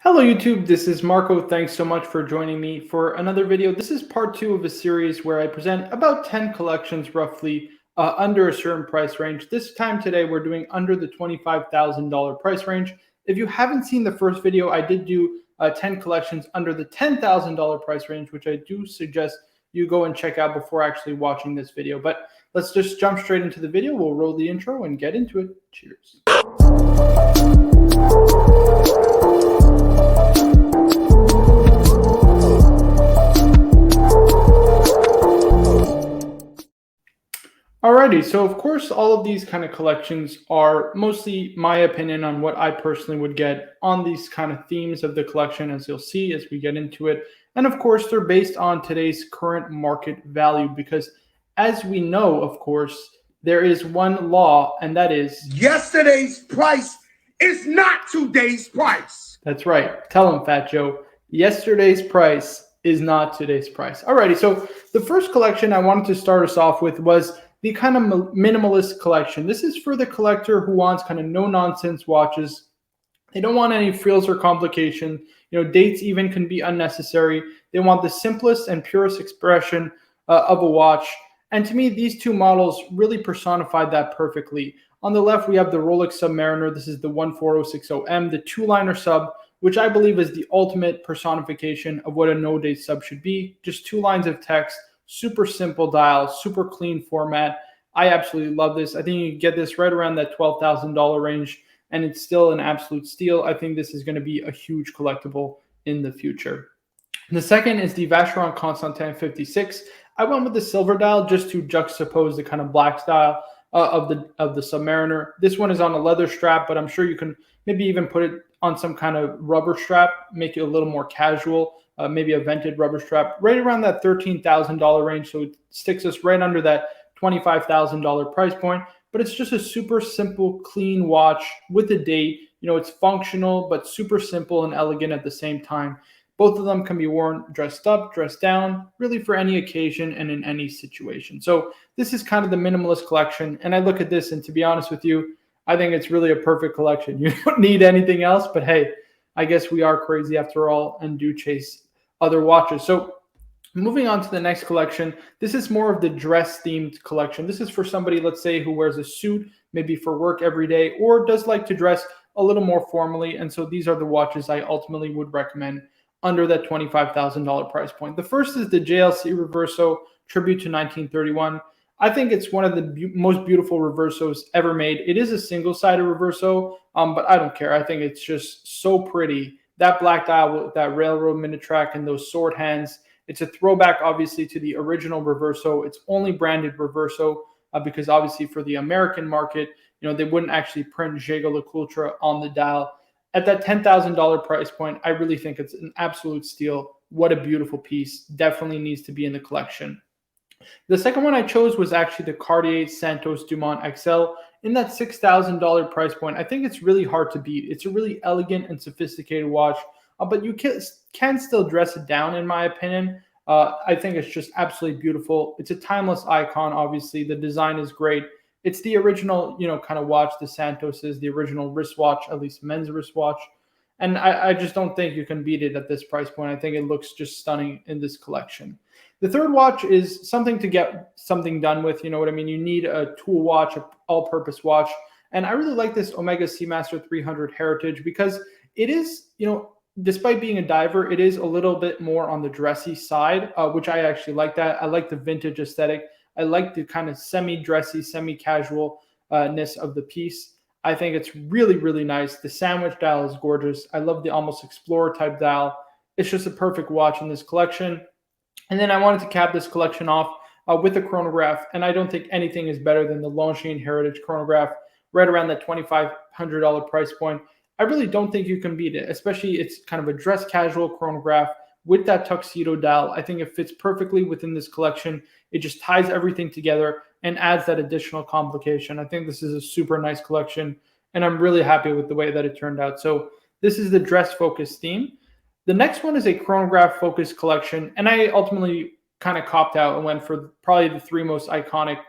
Hello YouTube, this is Marco. Thanks so much for joining me for another video. This is part 2 of a series where I present about 10 collections roughly under a certain price range. This time today we're doing under the $25,000 price range. If you haven't seen the first video, I did do 10 collections under the $10,000 price range, which I do suggest you go and check out before actually watching this video. But let's just jump straight into the video. We'll roll the intro and get into it. Cheers. Alrighty, so of course, all of these kind of collections are mostly my opinion on what I personally would get on these kind of themes of the collection, as you'll see as we get into it. And of course, they're based on today's current market value because as we know, of course, there is one law, and that is yesterday's price is not today's price. That's right. Tell him, Fat Joe. Yesterday's price is not today's price. Alrighty, so the first collection I wanted to start us off with was the kind of minimalist collection. This is for the collector who wants kind of no-nonsense watches. They don't want any frills or complication. Dates even can be unnecessary. They want the simplest and purest expression of a watch. And to me, these two models really personified that perfectly. On the left, we have the Rolex Submariner. This is the 14060M, the two-liner sub, which I believe is the ultimate personification of what a no-date sub should be. Just two lines of text, super simple dial, super clean format. I absolutely love this. I think you can get this right around that $12,000 range, and it's still an absolute steal. I think this is going to be a huge collectible in the future. And the second is the Vacheron Constantin 56. I went with the silver dial just to juxtapose the kind of black style of the Submariner. This one is on a leather strap, but I'm sure you can maybe even put it on some kind of rubber strap, make it a little more casual. Maybe a vented rubber strap, right around that $13,000 range. So it sticks us right under that $25,000 price point. But it's just a super simple, clean watch with a date. It's functional, but super simple and elegant at the same time. Both of them can be worn dressed up, dressed down, really for any occasion and in any situation. So this is kind of the minimalist collection. And I look at this, and to be honest with you, I think it's really a perfect collection. You don't need anything else, but hey, I guess we are crazy after all and do chase other watches. So moving on to the next collection, this is more of the dress themed collection. This is for somebody, let's say, who wears a suit, maybe for work every day, or does like to dress a little more formally. And so these are the watches I ultimately would recommend under that $25,000 price point. The first is the JLC Reverso Tribute to 1931. I think it's one of the most beautiful reversos ever made. It is a single-sided reverso, but I don't care. I think it's just so pretty. That black dial with that railroad minute track and those sword hands. It's a throwback, obviously, to the original Reverso. It's only branded Reverso because, obviously, for the American market, they wouldn't actually print Jaeger LeCoultre on the dial. At that $10,000 price point, I really think it's an absolute steal. What a beautiful piece. Definitely needs to be in the collection. The second one I chose was actually the Cartier Santos Dumont XL. In that $6,000 price point, I think it's really hard to beat. It's a really elegant and sophisticated watch, but you can still dress it down, in my opinion. I think it's just absolutely beautiful. It's a timeless icon, obviously. The design is great. It's the original, kind of watch the Santos is, the original wristwatch, at least men's wristwatch. And I just don't think you can beat it at this price point. I think it looks just stunning in this collection. The third watch is something to get something done with. You know what I mean? You need a tool watch, an all-purpose watch. And I really like this Omega Seamaster 300 Heritage because it is, despite being a diver, it is a little bit more on the dressy side, which I actually like that. I like the vintage aesthetic. I like the kind of semi-dressy, semi-casualness of the piece. I think it's really, really nice. The sandwich dial is gorgeous. I love the almost Explorer type dial. It's just a perfect watch in this collection. And then I wanted to cap this collection off with a chronograph. And I don't think anything is better than the Lachine Heritage chronograph, right around that $2,500 price point. I really don't think you can beat it, especially it's kind of a dress casual chronograph with that tuxedo dial. I think it fits perfectly within this collection. It just ties everything together and adds that additional complication. I think this is a super nice collection, and I'm really happy with the way that it turned out. So this is the dress focused theme. The next one is a chronograph focused collection, and I ultimately kind of copped out and went for probably the three most iconic,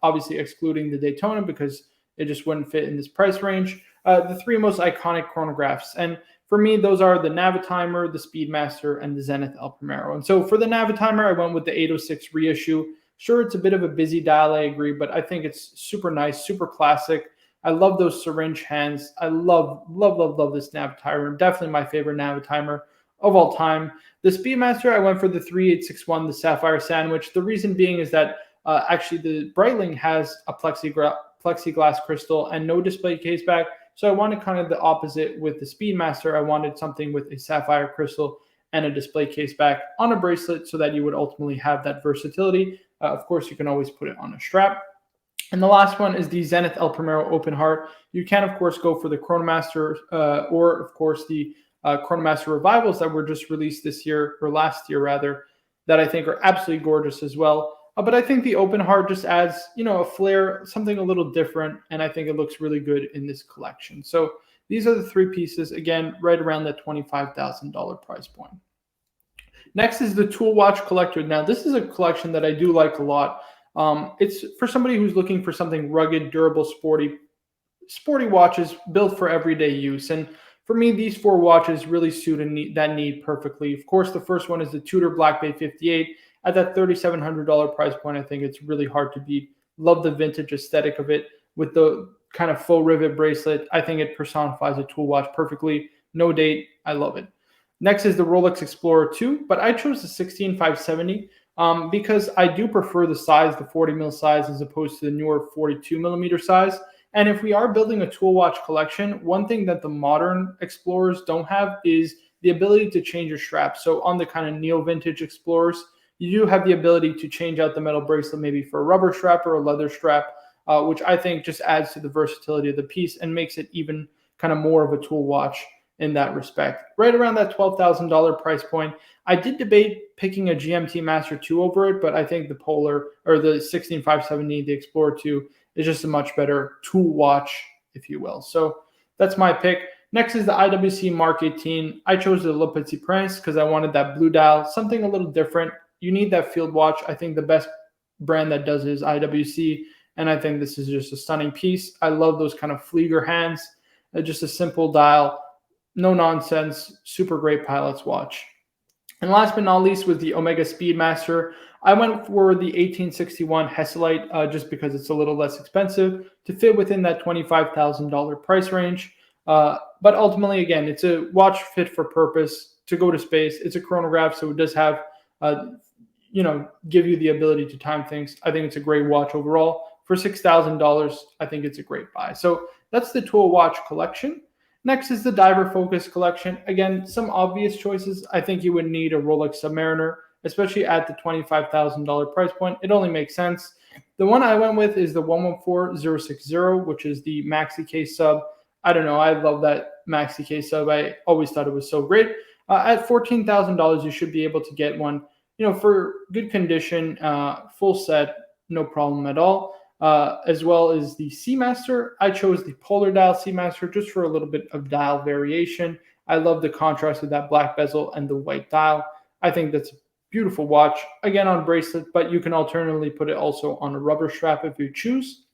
obviously excluding the Daytona because it just wouldn't fit in this price range. the three most iconic chronographs. And for me, those are the Navitimer, the Speedmaster, and the Zenith El Primero. And so for the Navitimer, I went with the 806 reissue. Sure, it's a bit of a busy dial, I agree, but I think it's super nice, super classic. I love those syringe hands. I love this Navitimer. Definitely my favorite Navitimer of all time. The Speedmaster, I went for the 3861, the Sapphire Sandwich. The reason being is that actually the Breitling has a plexiglass crystal and no display case back. So I wanted kind of the opposite with the Speedmaster. I wanted something with a sapphire crystal and a display case back on a bracelet so that you would ultimately have that versatility. Of course, you can always put it on a strap. And the last one is the Zenith El Primero Open Heart. You can, of course, go for the Chronomaster or, of course, the Chronomaster Revivals that were just released this year, or last year rather, that I think are absolutely gorgeous as well. But I think the Open Heart just adds, a flair, something a little different, and I think it looks really good in this collection. So these are the three pieces, again, right around the $25,000 price point. Next is the Tool Watch Collector. Now, this is a collection that I do like a lot. It's for somebody who's looking for something rugged, durable, sporty watches built for everyday use. And for me, these four watches really suit that need perfectly. Of course, the first one is the Tudor Black Bay 58. At that $3,700 price point, I think it's really hard to beat. Love the vintage aesthetic of it with the kind of faux rivet bracelet. I think it personifies a tool watch perfectly. No date. I love it. Next is the Rolex Explorer 2, but I chose the 16570 because I do prefer the size, the 40 mil size, as opposed to the newer 42 millimeter size. And if we are building a tool watch collection, one thing that the modern Explorers don't have is the ability to change your strap. So on the kind of neo-vintage Explorers, you do have the ability to change out the metal bracelet maybe for a rubber strap or a leather strap, which I think just adds to the versatility of the piece and makes it even kind of more of a tool watch in that respect. Right around that $12,000 price point, I did debate picking a GMT Master 2 over it, but I think the Polar or the 16570, the Explorer 2 is just a much better tool watch, if you will. So that's my pick. Next is the IWC Mark 18. I chose the Le Petit Prince because I wanted that blue dial, something a little different. You need that field watch. I think the best brand that does it is IWC, and I think this is just a stunning piece. I love those kind of Flieger hands. Just a simple dial, no nonsense, super great pilot's watch. And last but not least was the Omega Speedmaster. I went for the 1861 Hesalite just because it's a little less expensive to fit within that $25,000 price range. But ultimately, again, it's a watch fit for purpose to go to space. It's a chronograph, so it does have, give you the ability to time things. I think it's a great watch overall. For $6,000, I think it's a great buy. So that's the tool watch collection. Next is the diver focus collection. Again, some obvious choices. I think you would need a Rolex Submariner, especially at the $25,000 price point. It only makes sense. The one I went with is the 114060, which is the Maxi Case sub. I don't know. I love that Maxi Case sub. I always thought it was so great. At $14,000, you should be able to get one, for good condition, full set, no problem at all. As well as the Seamaster. I chose the Polar Dial Seamaster just for a little bit of dial variation. I love the contrast of that black bezel and the white dial. I think that's a beautiful watch. Again, on bracelet, but you can alternatively put it also on a rubber strap if you choose.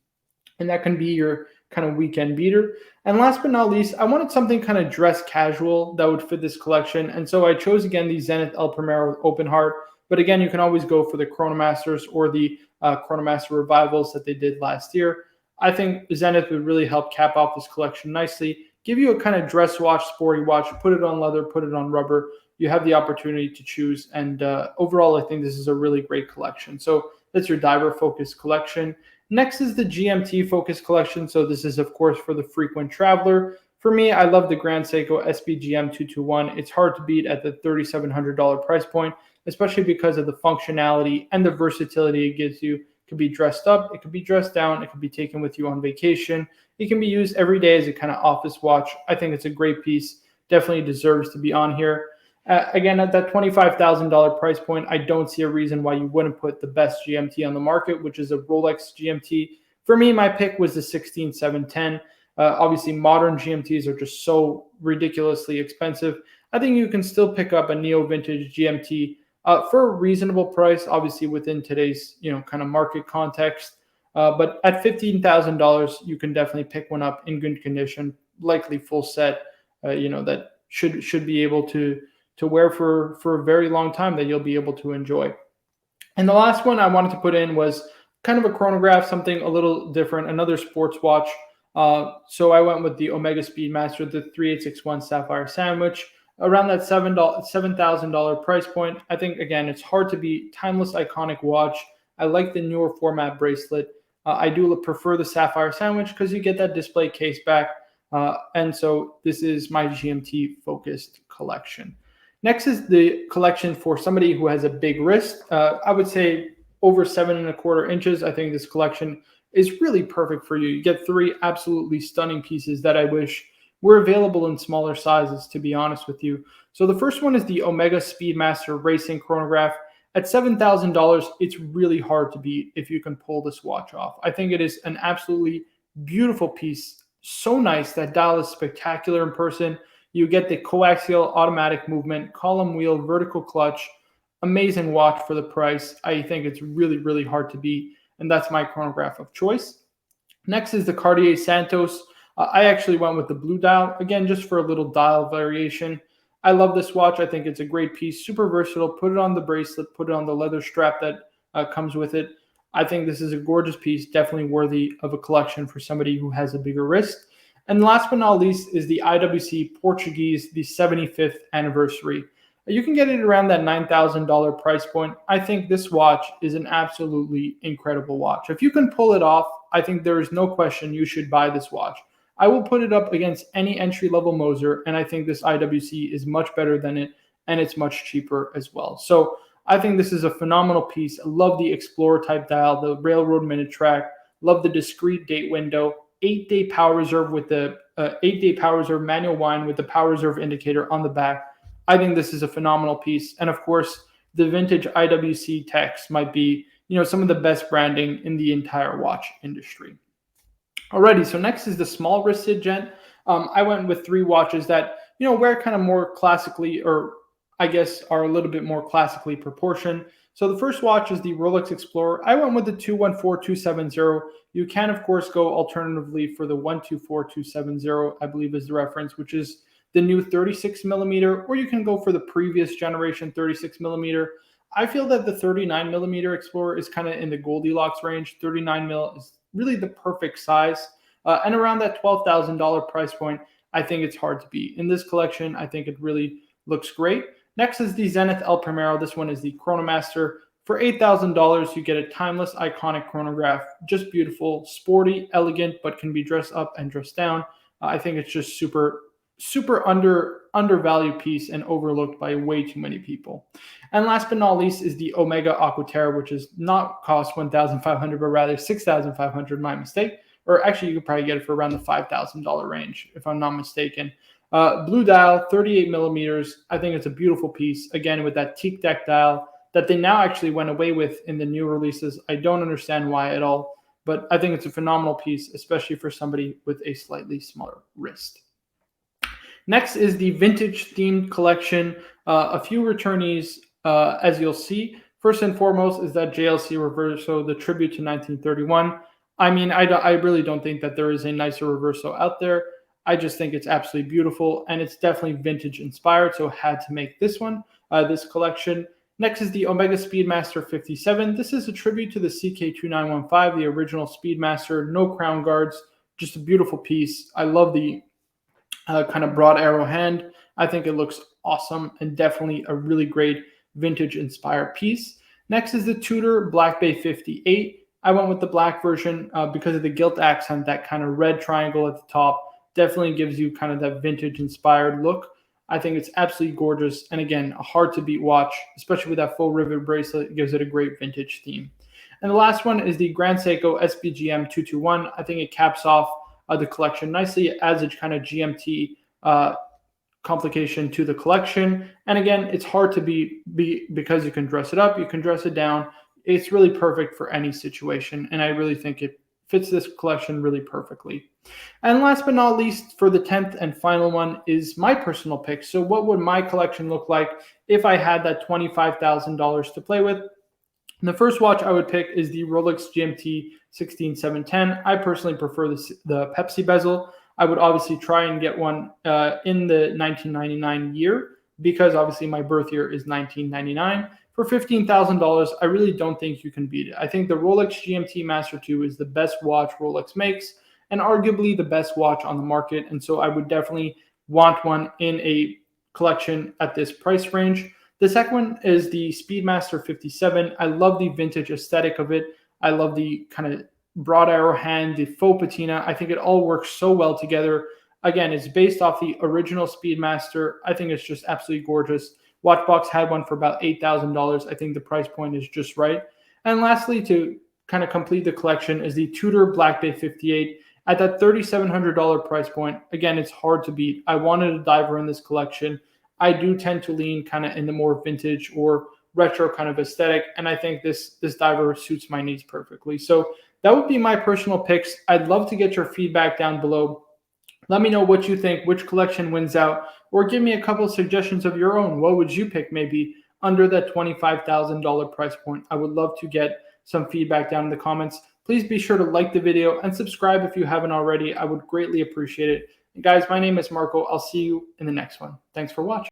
And that can be your kind of weekend beater. And last but not least, I wanted something kind of dress casual that would fit this collection. And so I chose, again, the Zenith El Primero Open Heart. But again, you can always go for the Chronomasters or the Chronomaster Revivals that they did last year. I think Zenith would really help cap off this collection nicely, give you a kind of dress watch, sporty watch, put it on leather, put it on rubber. You have the opportunity to choose. And overall, I think this is a really great collection. So that's your diver focus collection. Next is the GMT focus collection. So this is, of course, for the frequent traveler. For me, I love the Grand Seiko SBGM 221. It's hard to beat at the $3,700 price point, especially because of the functionality and the versatility it gives you. It could be dressed up, it could be dressed down, it could be taken with you on vacation. It can be used every day as a kind of office watch. I think it's a great piece. Definitely deserves to be on here. Again, at that $25,000 price point, I don't see a reason why you wouldn't put the best GMT on the market, which is a Rolex GMT. For me, my pick was the 16710. Obviously, modern GMTs are just so ridiculously expensive. I think you can still pick up a neo-vintage GMT for a reasonable price, obviously within today's kind of market context. But at $15,000, you can definitely pick one up in good condition, likely full set, that should be able to wear for a very long time, that you'll be able to enjoy. And the last one I wanted to put in was kind of a chronograph, something a little different, another sports watch. So I went with the Omega Speedmaster, the 3861 Sapphire Sandwich, around that $7,000 price point. I think, again, it's hard to beat. Timeless, iconic watch. I like the newer format bracelet. I do prefer the Sapphire Sandwich because you get that display case back. And so this is my GMT focused collection. Next is the collection for somebody who has a big wrist. I would say over 7¼ inches. I think this collection is really perfect for you. You get 3 absolutely stunning pieces that I wish were available in smaller sizes, to be honest with you. So the first one is the Omega Speedmaster Racing Chronograph. At $7,000, it's really hard to beat if you can pull this watch off. I think it is an absolutely beautiful piece. So nice. That dial is spectacular in person. You get the coaxial automatic movement, column wheel, vertical clutch. Amazing watch for the price. I think it's really, really hard to beat, and that's my chronograph of choice. Next is the Cartier Santos. I actually went with the blue dial, again, just for a little dial variation. I love this watch. I think it's a great piece, super versatile. Put it on the bracelet, put it on the leather strap that comes with it. I think this is a gorgeous piece, definitely worthy of a collection for somebody who has a bigger wrist. And last but not least is the IWC Portuguese, the 75th anniversary. You can get it around that $9,000 price point. I think this watch is an absolutely incredible watch. If you can pull it off, I think there is no question you should buy this watch. I will put it up against any entry-level Moser, and I think this IWC is much better than it, and it's much cheaper as well. So I think this is a phenomenal piece. I love the Explorer type dial, the railroad minute track, love the discrete date window, 8-day power reserve with the 8-day power reserve manual wind with the power reserve indicator on the back. I think this is a phenomenal piece. And of course, the vintage IWC text might be, some of the best branding in the entire watch industry. Alrighty, so next is the small wristed gent. I went with 3 watches that, wear kind of more classically, or I guess are a little bit more classically proportioned. So the first watch is the Rolex Explorer. I went with the 214270. You can, of course, go alternatively for the 124270, I believe is the reference, which is the new 36 millimeter, or you can go for the previous generation 36 millimeter. I feel that the 39 millimeter Explorer is kind of in the Goldilocks range. 39 mil is really the perfect size. And around that $12,000 price point, I think it's hard to beat. In this collection, I think it really looks great. Next is the Zenith El Primero. This one is the Chronomaster. For $8,000, you get a timeless, iconic chronograph. Just beautiful, sporty, elegant, but can be dressed up and dressed down. I think it's just super undervalued piece and overlooked by way too many people. And last but not least is the Omega Aquaterra, which is not cost $1,500, but rather $6,500, my mistake. Or actually, you could probably get it for around the $5,000 range, if I'm not mistaken. Blue dial, 38 millimeters. I think it's a beautiful piece. Again, with that teak deck dial that they now actually went away with in the new releases. I don't understand why at all, but I think it's a phenomenal piece, especially for somebody with a slightly smaller wrist. Next is the vintage themed collection. A few returnees, as you'll see. First and foremost is that JLC Reverso, the tribute to 1931. I mean, I really don't think that there is a nicer Reverso out there. I just think it's absolutely beautiful, and it's definitely vintage inspired, so had to make this one, this collection. Next is the Omega Speedmaster 57. This is a tribute to the CK2915, the original Speedmaster, no crown guards, just a beautiful piece. I love the kind of broad arrow hand. I think it looks awesome and definitely a really great vintage inspired piece. Next is the Tudor Black Bay 58. I went with the black version because of the gilt accent, that kind of red triangle at the top. Definitely gives you kind of that vintage inspired look. I think it's absolutely gorgeous. And again, a hard to beat watch, especially with that full rivet bracelet. It gives it a great vintage theme. And the last one is the Grand Seiko SBGM 221. I think it caps off the collection nicely. It adds a kind of GMT complication to the collection. And again, it's hard to beat because you can dress it up, you can dress it down. It's really perfect for any situation. And I really think it fits this collection really perfectly. And last but not least, for the 10th and final one is my personal pick. So what would my collection look like if I had that $25,000 to play with? And the first watch I would pick is the Rolex GMT 16710. I personally prefer the Pepsi bezel. I would obviously try and get one in the 1999 year, because obviously my birth year is 1999. For $15,000, I really don't think you can beat it. I think the Rolex GMT Master 2 is the best watch Rolex makes and arguably the best watch on the market. And so I would definitely want one in a collection at this price range. The second one is the Speedmaster 57. I love the vintage aesthetic of it. I love the kind of broad arrow hand, the faux patina. I think it all works so well together. Again, it's based off the original Speedmaster. I think it's just absolutely gorgeous. Watchbox had one for about $8,000. I think the price point is just right. And lastly, to kind of complete the collection, is the Tudor Black Bay 58 at that $3,700 price point. Again, it's hard to beat. I wanted a diver in this collection. I do tend to lean kind of in the more vintage or retro kind of aesthetic, and I think this diver suits my needs perfectly. So that would be my personal picks. I'd love to get your feedback down below. Let me know what you think, which collection wins out, or give me a couple of suggestions of your own. What would you pick maybe under that $25,000 price point? I would love to get some feedback down in the comments. Please be sure to like the video and subscribe if you haven't already. I would greatly appreciate it. And guys, my name is Marco. I'll see you in the next one. Thanks for watching.